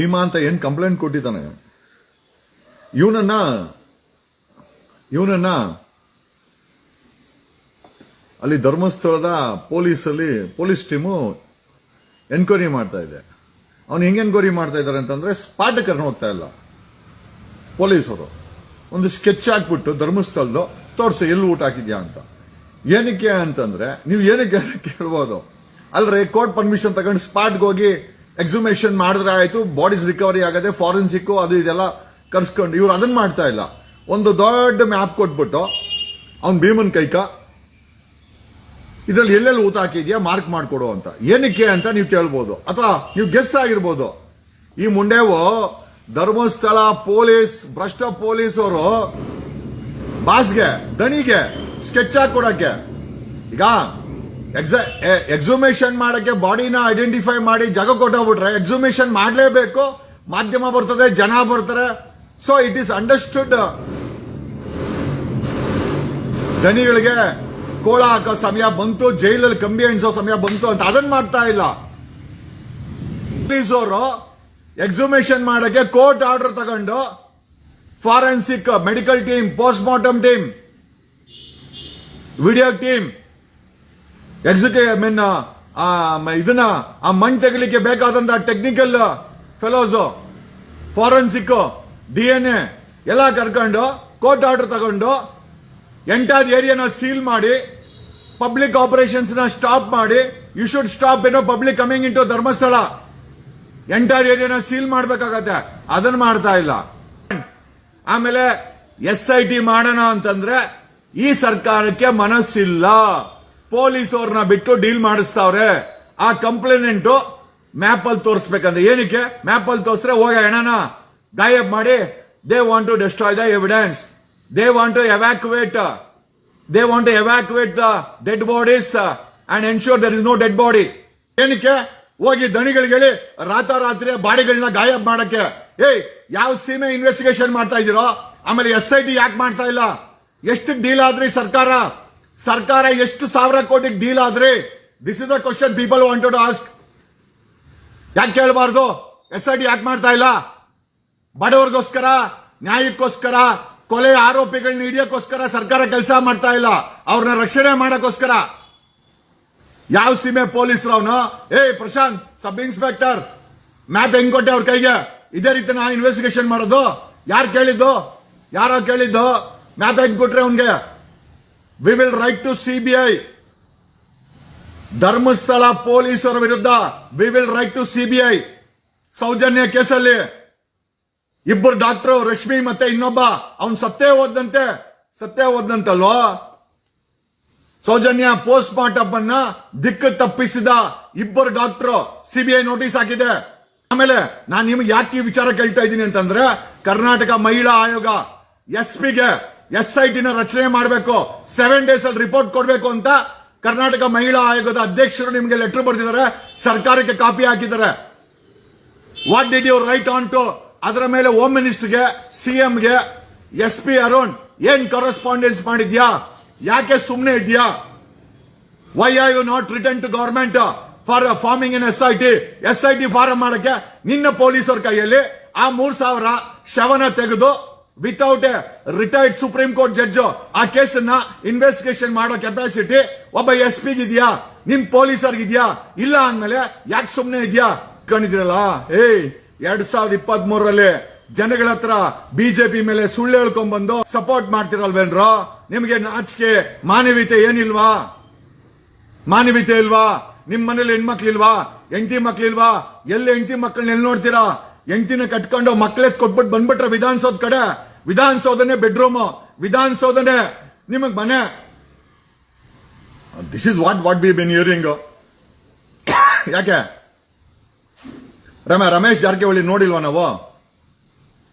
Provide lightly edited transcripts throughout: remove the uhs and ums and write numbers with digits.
ಭೀಮಾ ಅಂತ ಏನ್ ಕಂಪ್ಲೇಂಟ್ ಕೊಟ್ಟಿದ್ದಾನೆ ಇವನನ್ನ ಅಲ್ಲಿ ಧರ್ಮಸ್ಥಳದ ಪೊಲೀಸ್ ಟೀಮು ಎನ್ಕ್ವೈರಿ ಮಾಡ್ತಾ ಇದೆ. ಅವನು ಹೆಂಗೆ ಎನ್ಕ್ವೈರಿ ಮಾಡ್ತಾ ಇದ್ದಾರೆ ಅಂತಂದ್ರೆ ಸ್ಪಾಟ್ ಕರ್ಕೊಂಡು ಹೋಗ್ತಾ ಇಲ್ಲ. ಪೊಲೀಸರು ಒಂದು ಸ್ಕೆಚ್ ಹಾಕ್ಬಿಟ್ಟು ಧರ್ಮಸ್ಥಳದ್ದು ತೋರ್ಸಿ ಎಲ್ಲಿ ಊಟ ಹಾಕಿದ್ಯಾ ಅಂತ. ಏನಕ್ಕೆ ಅಂತಂದ್ರೆ ನೀವು ಏನಕ್ಕೆ ಕೇಳ್ಬೋದು, ಅಲ್ರಿ ಕೋರ್ಟ್ ಪರ್ಮಿಷನ್ ತಗೊಂಡು ಸ್ಪಾಟ್ಗೆ ಹೋಗಿ ಎಕ್ಸುಮೇಷನ್ ಮಾಡಿದ್ರೆ ಆಯ್ತು, ಬಾಡೀಸ್ ರಿಕವರಿ ಆಗದೆ, ಫಾರೆನ್ಸಿಕ್ ಅದು ಇದೆಲ್ಲ ಕರ್ಸ್ಕೊಂಡು. ಇವ್ರು ಅದನ್ನ ಮಾಡ್ತಾ ಇಲ್ಲ. ಒಂದು ದೊಡ್ಡ ಮ್ಯಾಪ್ ಕೊಟ್ಬಿಟ್ಟು ಅವ್ನ್ ಭೀಮನ್ ಕೈಕ ಇದ್ರಲ್ಲಿ ಎಲ್ಲೆಲ್ಲಿ ಊಟ ಹಾಕಿದ್ಯಾ ಮಾರ್ಕ್ ಮಾಡ್ಕೊಡು ಅಂತ. ಏನಕ್ಕೆ ಅಂತ ನೀವು ಕೇಳ್ಬೋದು, ಅಥವಾ ನೀವು ಗೆಸ್ ಆಗಿರ್ಬೋದು. ಈ ಮುಂಡೆವು ಧರ್ಮಸ್ಥಳ ಪೊಲೀಸ್ ಭ್ರಷ್ಟ ಪೊಲೀಸ್ ಅವರು ಬಾಸ್ಗೆ ದಣಿಗೆ ಸ್ಕೆಚ್ ಹಾಕೊಡಕ್ಕೆ, ಈಗ ಎಕ್ಸುಮೇಷನ್ ಮಾಡಕ್ಕೆ ಬಾಡಿನ ಐಡೆಂಟಿಫೈ ಮಾಡಿ ಜಾಗ ಕೊಟ್ಟೋಗ್ಬಿಟ್ರೆ ಎಕ್ಸುಮೇಷನ್ ಮಾಡಲೇಬೇಕು. ಮಾಧ್ಯಮ ಬರ್ತದೆ, ಜನ ಬರ್ತಾರೆ. So it is understood. ದಣಿಗಳಿಗೆ ಕೋಳ ಹಾಕೋ ಸಮಯ ಬಂತು, ಜೈಲಲ್ಲಿ ಕಂಬಿ ಎಣಿಸೋ ಸಮಯ ಬಂತು ಅಂತ ಅದನ್ನ ಮಾಡ್ತಾ ಇಲ್ಲ. ಪೊಲೀಸ್ ಅವರು ಎಕ್ಸುಮೇಷನ್ ಮಾಡಕ್ಕೆ ಕೋರ್ಟ್ ಆರ್ಡರ್ ತಗೊಂಡು forensic medical team, post mortem team, video team, ಇದನ್ನ ಆ ಮಣ್ಣು ತೆಗಲಿಕ್ಕೆ ಬೇಕಾದಂತ ಟೆಕ್ನಿಕಲ್ ಫೆಲೋಸ್, ಫಾರೆನ್ಸಿಕ್, DNA ಎಲ್ಲ ಕರ್ಕೊಂಡು ಕೋರ್ಟ್ ಆರ್ಡರ್ ತಗೊಂಡು ಎಂಟೈರ್ ಏರಿಯಾನ ಸೀಲ್ ಮಾಡಿ ಪಬ್ಲಿಕ್ ಆಪರೇಷನ್ಸ್ ನ ಸ್ಟಾಪ್ ಮಾಡಿ, you should stop public coming into Dharmasthala. Entire ಏರಿಯಾನ ಸೀಲ್ ಮಾಡ್ಬೇಕಾಗತ್ತೆ, ಅದನ್ನ ಮಾಡ್ತಾ ಇಲ್ಲ. ಆಮೇಲೆ SIT ಮಾಡೋಣ ಅಂತಂದ್ರೆ ಈ ಸರ್ಕಾರಕ್ಕೆ ಮನಸ್ಸಿಲ್ಲ. ಪೊಲೀಸ್ ಅವ್ರನ್ನ ಬಿಟ್ಟು ಡೀಲ್ ಮಾಡಿಸ್ತಾವ್ರೆ. ಆ ಕಂಪ್ಲೇನೆಂಟು ಮ್ಯಾಪ್ ಅಲ್ಲಿ ತೋರಿಸ್ಬೇಕಂತ. ಏನಕ್ಕೆ ಮ್ಯಾಪ್ ಅಲ್ಲಿ ತೋರಿಸ್ರೆ ಹೋಗ ಹೆಣನ ಗಾಯಬ್ ಮಾಡಿ, they want to destroy the evidence, they want to evacuate the dead bodies and ensure there is no dead body. ಏನಕ್ಕೆ ಹೋಗಿ ದಣಿಗಳಿಗೆ ಹೇಳಿ ರಾತ್ರಿ ಬಾಡಿಗಳನ್ನ ಗಾಯಬ್ ಮಾಡಕ್ಕೆ. ಯಾವ ಸೀಮೆ ಇನ್ವೆಸ್ಟಿಗೇಷನ್ ಮಾಡ್ತಾ ಇದೀರೋ? ಆಮೇಲೆ SIT ಯಾಕೆ ಮಾಡ್ತಾ ಇಲ್ಲ? ಎಷ್ಟು ಡೀಲ್ ಆದ್ರಿ ಸರ್ಕಾರ ಎಷ್ಟು ಸಾವಿರ ಕೋಟಿ ಡೀಲ್ ಆದ್ರಿ? This is the question people wanted to ask. ಯಾಕೆ ಕೇಳಬಾರ್ದು? SIT ಯಾಕೆ ಮಾಡ್ತಾ ಇಲ್ಲ? ಬಡವರಿಗೋಸ್ಕರ, ನ್ಯಾಯಕ್ಕೋಸ್ಕರ, ಕೊಲೆ ಆರೋಪಿಗಳನ್ನ ಹಿಡಿಯೋಕ್ಕೋಸ್ಕರ ಸರ್ಕಾರ ಕೆಲಸ ಮಾಡ್ತಾ ಇಲ್ಲ. ಅವ್ರನ್ನ ರಕ್ಷಣೆ ಮಾಡಕ್ಕೋಸ್ಕರ. ಯಾವ ಸೀಮೆ ಪೊಲೀಸರು ಅವನು? ಪ್ರಶಾಂತ್ ಸಬ್ ಇನ್ಸ್ಪೆಕ್ಟರ್, ಮ್ಯಾಪ್ ಹೆಂಗ್ ಕೊಟ್ಟೆ ಅವ್ರ ಕೈಗೆ? ಇದೇ ರೀತಿ ನಾ ಇನ್ವೆಸ್ಟಿಗೇಷನ್ ಮಾಡೋದು? ಯಾರು ಕೇಳಿದ್ದು? ಯಾರೋ ಕೇಳಿದ್ದು? ಮ್ಯಾಪ್ ಹೆಂಗ್ ಕೊಟ್ರೆ ಅವನ್ಗೆ? We will write to CBI. Dharmasthala ಪೊಲೀಸರ ವಿರುದ್ಧ we will write to CBI. Sowjanya ಕೇಸಲ್ಲಿ ಇಬ್ಬರು ಡಾಕ್ಟರ್, ರಶ್ಮಿ ಮತ್ತೆ ಇನ್ನೊಬ್ಬ, ಅವನ್ ಸತ್ತೇ ಹೋದಂತಲ್ವಾ? ಸೌಜನ್ಯ ಪೋಸ್ಟ್ ಮಾರ್ಟಮ್ ಅನ್ನ ದಿಕ್ಕು ತಪ್ಪಿಸಿದ ಇಬ್ಬರು ಡಾಕ್ಟರ್ CBI ನೋಟಿಸ್ ಹಾಕಿದೆ. ಆಮೇಲೆ ನಾನು ನಿಮ್ಗೆ ಯಾಕೆ ಈ ವಿಚಾರ ಕೇಳ್ತಾ ಇದ್ದೀನಿ ಅಂತಂದ್ರೆ, ಕರ್ನಾಟಕ ಮಹಿಳಾ ಆಯೋಗ SPಗೆ SIT ನ ರಚನೆ ಮಾಡಬೇಕು, 7 days ಅಲ್ಲಿ ರಿಪೋರ್ಟ್ ಕೊಡಬೇಕು ಅಂತ ಕರ್ನಾಟಕ ಮಹಿಳಾ ಆಯೋಗದ ಅಧ್ಯಕ್ಷರು ನಿಮಗೆ ಲೆಟರ್ ಬರೆದಿದ್ದಾರೆ, ಸರ್ಕಾರಕ್ಕೆ ಕಾಪಿ ಹಾಕಿದ್ದಾರೆ. What did you write on to? ಅದರ ಮೇಲೆ ಹೋಮ್ ಮಿನಿಸ್ಟರ್ಗೆ, CMಗೆ, SP ಅರುಣ್ ಏನ್ ಕರೆಸ್ಪಾಂಡೆನ್ಸ್ ಮಾಡಿದ್ಯಾ? ಯಾಕೆ ಸುಮ್ಮನೆ ಇದೆಯಾ? Why are you not return to government for forming in SIT form ಮಾಡಕ್ಕೆ ನಿನ್ನ ಪೊಲೀಸರ ಕೈಯಲ್ಲಿ ಆ 3,000 ಶವನ ತೆಗೆದು without a retired supreme court judge ಆ ಕೇಸನ್ನ ಇನ್ವೆಸ್ಟಿಗೇಷನ್ ಮಾಡೋ ಕೆಪಾಸಿಟಿ ಒಬ್ಬ SPಗೆ ಇದೆಯಾ? ನಿಮ್ ಪೊಲೀಸರ್ಗಿದ್ಯಾ? ಇಲ್ಲ ಅಂದ್ಮೇಲೆ ಯಾಕೆ ಸುಮ್ಮನೆ ಇದೆಯಾ? ಕಂಡಿದ್ದೀರಲ್ಲ, 2023ರಲ್ಲಿ ಜನಗಳ ಹತ್ರ ಬಿಜೆಪಿ ಮೇಲೆ ಸುಳ್ಳು ಹೇಳ್ಕೊಂಡ್ ಬಂದು ಸಪೋರ್ಟ್ ಮಾಡ್ತಿರಲ್ವೇನ್ರೋ? ನಿಮ್ಗೆ ನಾಚಿಕೆ ಮಾನವೀಯತೆ ಏನಿಲ್ವಾ? ಮಾನವೀಯತೆ ಇಲ್ವಾ? ನಿಮ್ ಮನೇಲಿ ಹೆಣ್ಮಕ್ಳಿಲ್ವಾ? ಹೆಂಡತಿ ಮಕ್ಳಿಲ್ವಾ? ಎಲ್ಲಿ ಹೆಂಡತಿ ಮಕ್ಕಳನ್ನ ಎಲ್ಲಿ ನೋಡ್ತೀರಾ? ಹೆಂಡತಿನ ಕಟ್ಕೊಂಡು ಮಕ್ಕಳೆತ್ ಕೊಟ್ಬಿಟ್ಟು ಬಂದ್ಬಿಟ್ರೆ ವಿಧಾನಸೌಧ ಕಡೆ, ವಿಧಾನಸೌಧನೆ ಬೆಡ್ರೂಮ್, ವಿಧಾನಸೌಧನೆ ನಿಮಗ್ ಮನೆ. This is what we been hearing. ಯಾಕೆ ರಮೇಶ್ ಜಾರಕಿಹೊಳಿ ನೋಡಿಲ್ವಾ ನಾವು?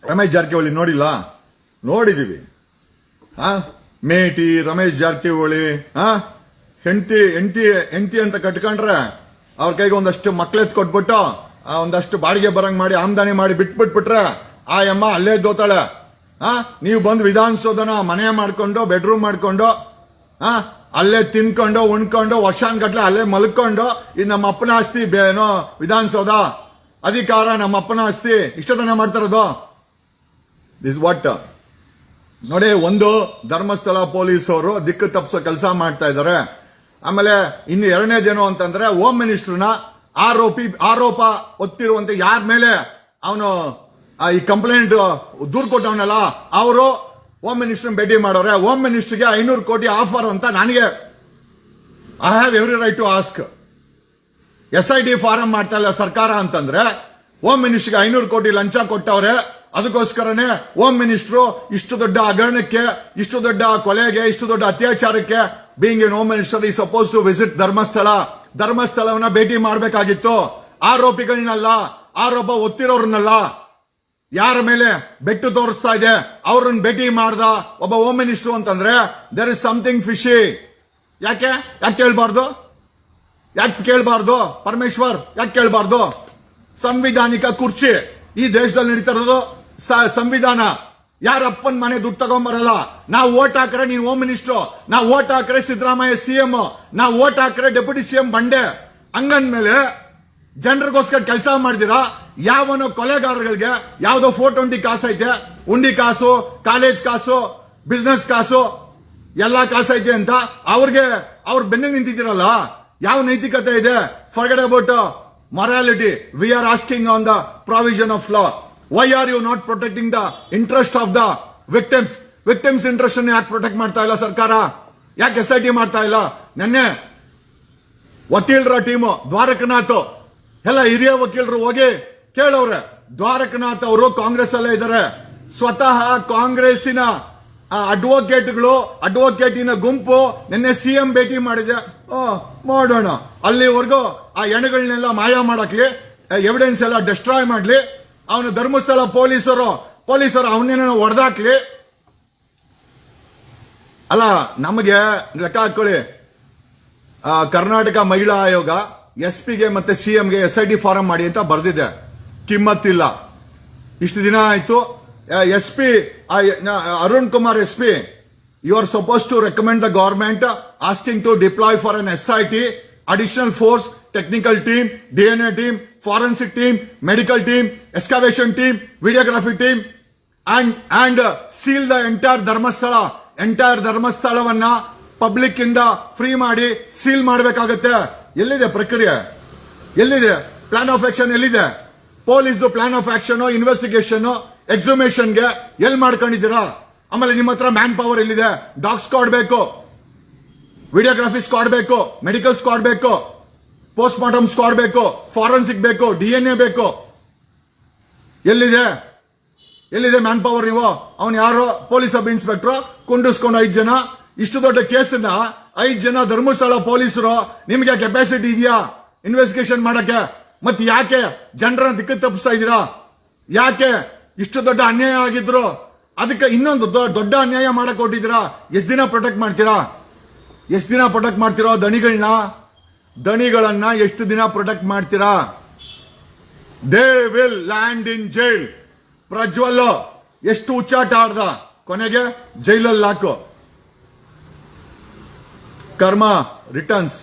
ರಮೇಶ್ ಜಾರಕಿಹೊಳಿ ನೋಡಿಲ್ಲ? ನೋಡಿದೀವಿ. ಮೇಟಿ ರಮೇಶ್ ಜಾರಕಿಹೊಳಿ ಹೆಂಡತಿ ಅಂತ ಕಟ್ಕೊಂಡ್ರೆ ಅವ್ರ ಕೈಗೆ ಒಂದಷ್ಟು ಮಕ್ಳೆತ್ ಕೊಟ್ಬಿಟ್ಟು ಒಂದಷ್ಟು ಬಾಡಿಗೆ ಬರಂಗ್ ಮಾಡಿ ಆಮದಾನಿ ಮಾಡಿ ಬಿಟ್ಬಿಟ್ಬಿಟ್ರೆ ಆ ಅಮ್ಮ ಅಲ್ಲೇ ದೋತಾಳೆ. ನೀವು ಬಂದು ವಿಧಾನಸೌಧನ ಮನೆ ಮಾಡ್ಕೊಂಡು ಬೆಡ್ರೂಮ್ ಮಾಡ್ಕೊಂಡು ಅಲ್ಲೇ ತಿನ್ಕೊಂಡು ಉಣ್ಕೊಂಡು ವರ್ಷಾನ್ಗಟ್ಲೆ ಅಲ್ಲೇ ಮಲ್ಕೊಂಡು ಇದು ನಮ್ಮ ಅಪ್ಪನ ಆಸ್ತಿ ಏನೋ ವಿಧಾನಸೌಧ ಅಧಿಕಾರ ನಮ್ಮ ಅಪ್ಪನ ಆಸ್ತಿ ಇಷ್ಟತನ ಮಾಡ್ತಾರದು. ದಿಸ್ ವಾಟ್ ನೋಡಿ, ಒಂದು ಧರ್ಮಸ್ಥಳ ಪೊಲೀಸ್ ಅವರು ದಿಕ್ಕು ತಪ್ಪಿಸೋ ಕೆಲಸ ಮಾಡ್ತಾ ಇದ್ದಾರೆ. ಆಮೇಲೆ ಇನ್ನು ಎರಡನೇದೇನು ಅಂತಂದ್ರೆ, ಹೋಮ್ ಮಿನಿಸ್ಟರ್ನ ಆರೋಪ ಹೊತ್ತಿರುವಂತೆ ಯಾರ ಮೇಲೆ ಅವನು ಈ ಕಂಪ್ಲೇಂಟ್ ದೂರು ಕೊಟ್ಟವನಲ್ಲ, ಅವರು ಹೋಮ್ ಮಿನಿಸ್ಟರ್ ಭೇಟಿ ಮಾಡೋರೆ. ಹೋಮ್ ಮಿನಿಸ್ಟರ್ಗೆ 500 ಕೋಟಿ ಆಫರ್ ಅಂತ ನನಗೆ I have every right to ask. SIT form ಮಾಡ್ತಾ ಇಲ್ಲ ಸರ್ಕಾರ ಅಂತಂದ್ರೆ, ಹೋಮ್ ಮಿನಿಸ್ಟರ್ಗೆ 500 ಕೋಟಿ ಲಂಚ ಕೊಟ್ಟವ್ರೆ. ಅದಕ್ಕೋಸ್ಕರನೇ ಹೋಮ್ ಮಿನಿಸ್ಟ್ರು ಇಷ್ಟು ದೊಡ್ಡ ಹಗರಣಕ್ಕೆ, ಇಷ್ಟು ದೊಡ್ಡ ಕೊಲೆಗೆ, ಇಷ್ಟು ದೊಡ್ಡ ಅತ್ಯಾಚಾರಕ್ಕೆ ಬೀಯಿಂಗ್ ಎನ್ ಹೋಮ್ ಮಿನಿಸ್ಟರ್ ಈ ಸಪೋಸ್ ಟು ವಿಸಿಟ್ ಧರ್ಮಸ್ಥಳವನ್ನ ಭೇಟಿ ಮಾಡಬೇಕಾಗಿತ್ತು. ಆರೋಪಿಗಳನ್ನಲ್ಲ, ಆರೋಪ ಹೊತ್ತಿರೋರ್ನಲ್ಲ, ಯಾರ ಮೇಲೆ ಬೆಟ್ಟು ತೋರಿಸ್ತಾ ಇದೆ ಅವ್ರನ್ನ ಭೇಟಿ ಮಾಡ್ದ ಒಬ್ಬ ಹೋಮ್ ಮಿನಿಸ್ಟರ್ ಅಂತಂದ್ರೆ ದೇರ್ ಇಸ್ ಸಮಥಿಂಗ್ ಫಿಶಿ. ಯಾಕೆ ಕೇಳಬಾರ್ದು ಪರಮೇಶ್ವರ್? ಯಾಕೆ ಕೇಳಬಾರ್ದು? ಸಂವಿಧಾನಿಕ ಕುರ್ಚಿ ಈ ದೇಶದಲ್ಲಿ ನಡೀತಾ ಇರೋದು ಸಂವಿಧಾನ. ಯಾರಪ್ಪನ ಮನೆ ದುಡ್ಡು ತಗೊಂಬರಲ್ಲ. ನಾವು ಓಟ್ ಹಾಕ್ರೆ ನೀನ್ ಹೋಮ್ ಮಿನಿಸ್ಟರ್, ನಾವು ಓಟ್ ಹಾಕ್ರೆ ಸಿದ್ದರಾಮಯ್ಯ CM, ನಾವು ಓಟ್ ಹಾಕ್ರೆ ಡೆಪ್ಯೂಟಿ CM ಬಂಡೆ. ಹಂಗಂದ್ಮೇಲೆ ಜನರಿಗೋಸ್ಕರ ಕೆಲಸ ಮಾಡಿದಿರಾ. ಯಾವನೋ ಕೊಲೆಗಾರಗಳಿಗೆ ಯಾವ್ದೋ 420 ಕಾಸು ಐತೆ, ಉಂಡಿ ಕಾಸು, ಕಾಲೇಜ್ ಕಾಸು, ಬಿಸ್ನೆಸ್ ಕಾಸು, ಎಲ್ಲಾ ಕಾಸೈತೆ ಅಂತ ಅವ್ರ ಬೆನ್ನಿಗೆ ನಿಂತಿದ್ದೀರಲ್ಲ, ಯಾವ ನೈತಿಕತೆ ಇದೆ? Forget about morality. We are asking on the provision of law. Why are you not protecting the interest of the victims? Victims interest ಅನ್ನು ಯಾಕೆ ಪ್ರೊಟೆಕ್ಟ್ ಮಾಡ್ತಾ ಇಲ್ಲ ಸರ್ಕಾರ? ಯಾಕೆ SIT ಮಾಡ್ತಾ ಇಲ್ಲ? ನೆನ್ನೆ ವಕೀಲರ ಟೀಮು ದ್ವಾರಕನಾಥ್ ಎಲ್ಲ ಹಿರಿಯ ವಕೀಲರು ಹೋಗಿ ಕೇಳವ್ರೆ. ದ್ವಾರಕನಾಥ್ ಅವರು ಕಾಂಗ್ರೆಸ್ ಅಲ್ಲೇ ಇದ್ದಾರೆ. ಸ್ವತಃ ಕಾಂಗ್ರೆಸ್ಸಿನ ಅಡ್ವೊಕೇಟಿನ ಗುಂಪು ನಿನ್ನೆ CM ಭೇಟಿ ಮಾಡಿದೆ. ಮಾಡೋಣ, ಅಲ್ಲಿವರೆಗೂ ಆ ಹೆಣಗಳನ್ನೆಲ್ಲ ಮಾಯ ಮಾಡಕ್ಲಿ, ಎವಿಡೆನ್ಸ್ ಎಲ್ಲ ಡಿಸ್ಟ್ರಾಯ್ ಮಾಡ್ಲಿ, ಅವನು ಧರ್ಮಸ್ಥಳ ಪೊಲೀಸರು ಅವನೇನೋ ಹೊಡೆದಾಕ್ಲಿ. ಅಲ್ಲ, ನಮಗೆ ಲೆಕ್ಕ ಹಾಕೊಳ್ಳಿ, ಕರ್ನಾಟಕ ಮಹಿಳಾ ಆಯೋಗ SP ಗೆ ಮತ್ತೆ CMಗೆ SIT ಫಾರಂ ಮಾಡಿ ಅಂತ ಬರ್ದಿದೆ. ಕಿಮ್ಮತ್ತಿಲ್ಲ. ಇಷ್ಟು ದಿನ ಆಯ್ತು. SP Arun Kumar SP, you are supposed to recommend the government asking to deploy for an SIT, additional force, technical team, DNA team, forensic team, medical team, excavation team, videography team, and seal the entire ಧರ್ಮಸ್ಥಳವನ್ನ public ಇಂದ free ಮಾಡಿ seal ಮಾಡಬೇಕಾಗತ್ತೆ. ಎಲ್ಲಿದೆ ಪ್ರಕ್ರಿಯೆ? ಎಲ್ಲಿದೆ plan of action? ಎಲ್ಲಿದೆ police plan of action, investigation, ಎಕ್ಸುಮೇಷನ್ಗೆ ಎಲ್ಲಿ ಮಾಡ್ಕೊಂಡಿದ್ದೀರಾ? ಆಮೇಲೆ ನಿಮ್ಮ ಹತ್ರ ಮ್ಯಾನ್ ಪವರ್ ಎಲ್ಲಿದೆ? ಡಾಗ್ ಸ್ಕ್ವಾಡ್ ಬೇಕು, ವಿಡಿಯೋಗ್ರಫಿ ಸ್ಕ್ವಾಡ್ ಬೇಕು, ಮೆಡಿಕಲ್ ಸ್ಕ್ವಾಡ್ ಬೇಕು, ಪೋಸ್ಟ್ ಮಾರ್ಟಮ್ ಸ್ಕ್ವಾಡ್ ಬೇಕು, ಫಾರೆನ್ಸಿಕ್ ಬೇಕು, DNA ಬೇಕು. ಎಲ್ಲಿದೆ ಮ್ಯಾನ್ ಪವರ್? ನೀವು ಅವನು ಯಾರೋ ಪೊಲೀಸ್ ಸಬ್ ಇನ್ಸ್ಪೆಕ್ಟರ್ ಕುಂಡಿಸ್ಕೊಂಡು 5 ಜನ, ಇಷ್ಟು ದೊಡ್ಡ ಕೇಸನ್ನ 5 ಜನ ಧರ್ಮಸ್ಥಳ ಪೊಲೀಸರು, ನಿಮ್ಗೆ ಕೆಪಾಸಿಟಿ ಇದೆಯಾ ಇನ್ವೆಸ್ಟಿಗೇಷನ್ ಮಾಡಕ್ಕೆ? ಮತ್ತೆ ಯಾಕೆ ಜನರನ್ನ ದಿಕ್ಕು ತಪ್ಪಿಸ್ತಾ ಇದ್ದೀರಾ? ಯಾಕೆ ಇಷ್ಟು ದೊಡ್ಡ ಅನ್ಯಾಯ ಆಗಿದ್ರು ಅದಕ್ಕೆ ಇನ್ನೊಂದು ದೊಡ್ಡ ಅನ್ಯಾಯ ಮಾಡಕ್ ಕೊಟ್ಟಿದ್ದೀರಾ? ಎಷ್ಟು ದಿನ ಪ್ರೊಟೆಕ್ಟ್ ಮಾಡ್ತೀರಾ ದಣಿಗಳನ್ನ ಎಷ್ಟು ದಿನ ಪ್ರೊಟೆಕ್ಟ್ ಮಾಡ್ತೀರಾ? They will land in jail. Prajwal ಎಷ್ಟು ಹುಚ್ಚಾಟ ಆಡ್ದ, ಕೊನೆಗೆ ಜೈಲಲ್ಲಿ ಹಾಕು. ಕರ್ಮ ರಿಟರ್ನ್ಸ್.